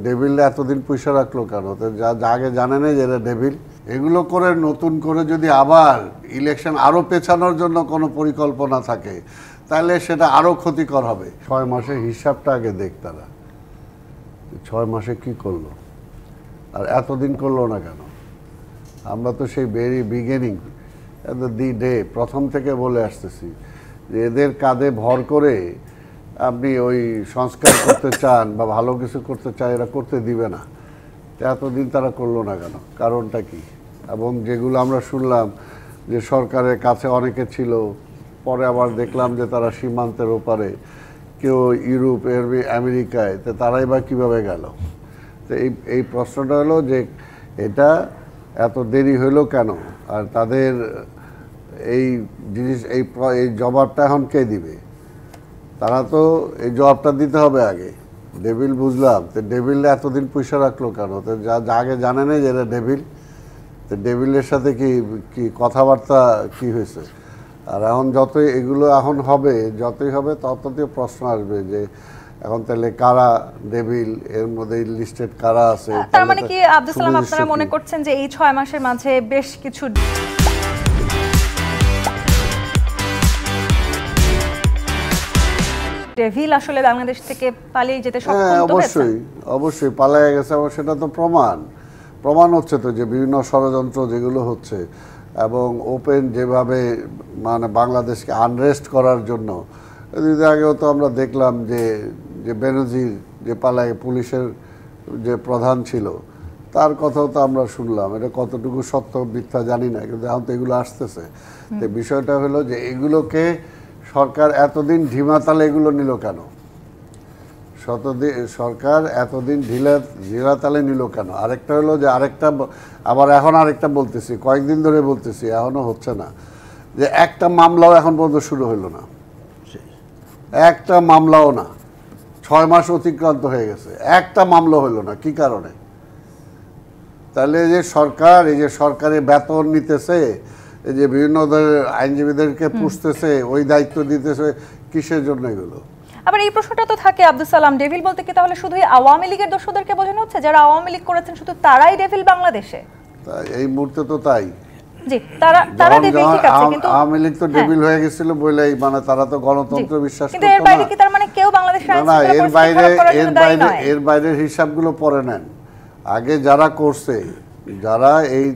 Devil এতদিন পয়সা রাখলো কেন? তো যা আগে জানে না যে এরা ডেভিল। এগুলো করে নতুন করে যদি আবার ইলেকশন আরও পেছানোর জন্য কোনো পরিকল্পনা থাকে তাহলে সেটা আরও ক্ষতিকর হবে। 6 মাসের হিসাবটা আগে দেখ তারা, 6 মাসে কি করলো আর এতদিন করলো না কেন? আমরা তো সেই ভেরি বিগিনিং দি ডে প্রথম থেকে বলে আসতেছি যে এদের কাঁধে ভর করে আপনি ওই সংস্কার করতে চান বা ভালো কিছু করতে চান, এরা করতে দিবে না। এতদিন তারা করলো না কেন? কারণটা কি? এবং যেগুলো আমরা শুনলাম যে সরকারের কাছে অনেকে ছিল, পরে আবার দেখলাম যে তারা সীমান্তের ওপারে, কেউ ইউরোপ, আমেরিকায়, তো তারাই বা কীভাবে গেল? তো এই প্রশ্নটা হলো যে এটা এত দেরি হইলো কেন? আর তাদের এই জিনিস এই জবাবটা এখন কে দিবে? তারা তো এই জবাবটা দিতে হবে আগে। ডেভিল বুঝলাম, তো ডেভিল এতদিন পয়সা রাখলো কেন? তো যা আগে জানে না যে এরা ডেভিল, তো ডেভিলের সাথে কি কথাবার্তা কি হয়েছে? আর এখন যতই এগুলো এখন হবে, যতই হবে ততই প্রশ্ন আসবে যে এখন তাহলে কারা ডেভিল, এর মধ্যে লিস্টেড কারা আছে। তার মানে কি আব্দুল সালাম আপনারা মনে করছেন যে এই 6 মাসের মাঝে বেশ কিছু ডেভিল আসলে বাংলাদেশ থেকে পালিয়ে যেতে সক্ষম তো হয়েছে? অবশ্যই পালিয়ে গেছে। এবং সেটা তো প্রমাণ হচ্ছে তো যে বিভিন্ন ষড়যন্ত্র যেগুলো হচ্ছে এবং ওপেন যেভাবে মানে বাংলাদেশকে আনরেস্ট করার জন্য। এদিন আগেও তো আমরা দেখলাম যে বেনজির যে পালায় পুলিশের যে প্রধান ছিল তার কথাও তো আমরা শুনলাম। এটা কতটুকু সত্য মিথ্যা জানি না, কিন্তু এখন তো এগুলো আসতেছে। তো বিষয়টা হলো যে এগুলোকে সরকার এতদিন ঢিমাতালে এগুলো নিল কেন? সরকার এতদিন ঢিলাতালে নিল কেন? আরেকটা হলো যে এখন আরেকটা বলতেছি, কয়েকদিন ধরে বলতেছি, এখনো হচ্ছে না, যে একটা মামলাও এখন পর্যন্ত শুরু হইল না। একটা মামলাও না, 6 মাস অতিক্রান্ত হয়ে গেছে, একটা মামলা হইল না। কি কারণে? তাহলে এই যে সরকারের বেতন নিতেছে, এই যে বিভিন্ন ধরনের আইনজীবীদেরকে পুষতেছে, ওই দায়িত্ব দিতেছে, কিসের জন্য এগুলো? আবার এই প্রশ্নটা তো থাকে আব্দুল সালাম, ডেভিল বলতে কি তাহলে শুধুই আওয়ামী লীগের দোষদেরকে বোঝানো হচ্ছে? যারা আওয়ামী লীগ করেছেন শুধু তারাই ডেভিল বাংলাদেশে? এই মুহূর্তে তো তাই। জি, তারা ডেভিল, ঠিক আছে, কিন্তু আওয়ামী লীগ তো ডেভিল হয়ে গেছিল বলেই, মানে তারা তো গণতন্ত্র বিশ্বাস করত না। কিন্তু এর বাইরে কি তার মানে কেউ বাংলাদেশের আইন শৃঙ্খলা পরিস্থিতি খারাপ করার জন্য দায়ী নয়? এর বাইরের হিসাবগুলো পরে নেন। আগে যারা করছে, যারা এই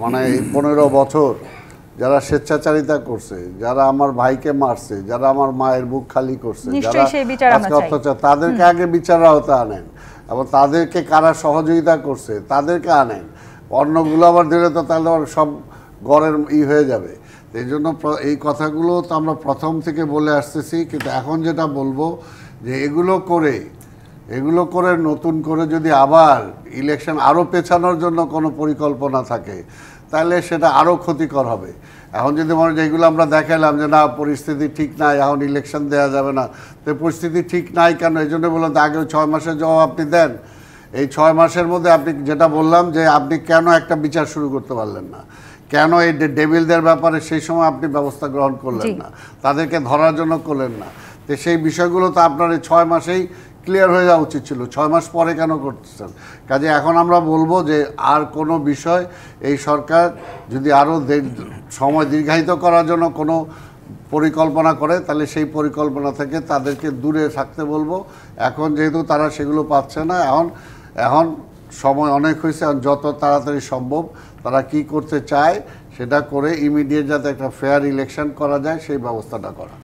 মানে 15 বছর যারা স্বেচ্ছাচারিতা করছে, যারা আমার ভাইকে মারছে, যারা আমার মায়ের বুক খালি করছে, যারা অত্যাচার, তাদেরকে আগে বিচার আওতায় আনেন। এবং তাদেরকে কারা সহযোগিতা করছে তাদেরকে আনেন। অন্যগুলো আবার দিলে তো তাহলে সব গড়ের হয়ে যাবে। এই জন্য এই কথাগুলো তো আমরা প্রথম থেকে বলে আসতেছি। কিন্তু এখন যেটা বলবো যে এগুলো করে নতুন করে যদি আবার ইলেকশন আরও পেছানোর জন্য কোনো পরিকল্পনা থাকে তাহলে সেটা আরও ক্ষতিকর হবে। এখন যদি মনে হয় যেগুলো আমরা দেখালাম যে না পরিস্থিতি ঠিক নাই, এখন ইলেকশন দেওয়া যাবে না, তো পরিস্থিতি ঠিক নাই কেন? এই জন্য বললাম তো আগে 6 মাসের জবাব আপনি দেন। এই 6 মাসের মধ্যে আপনি যেটা বললাম যে আপনি কেন একটা বিচার শুরু করতে পারলেন না? কেন এই ডেভিলদের ব্যাপারে সেই সময় আপনি ব্যবস্থা গ্রহণ করলেন না? তাদেরকে ধরার জন্য করলেন না? তো সেই বিষয়গুলো তো আপনার এই 6 মাসেই ক্লিয়ার হয়ে যাওয়া উচিত ছিল। 6 মাস পরে কেন করতেছেন? কাজে এখন আমরা বলবো যে আর কোনো বিষয় এই সরকার যদি আরও সময় দীর্ঘায়িত করার জন্য কোনো পরিকল্পনা করে তাহলে সেই পরিকল্পনা থেকে তাদেরকে দূরে থাকতে বলবো। এখন যেহেতু তারা সেগুলো পাচ্ছে না, এখন সময় অনেক হয়েছে, যত তাড়াতাড়ি সম্ভব তারা কি করতে চায় সেটা করে ইমিডিয়েট যাতে একটা ফেয়ার ইলেকশন করা যায় সেই ব্যবস্থাটা করা।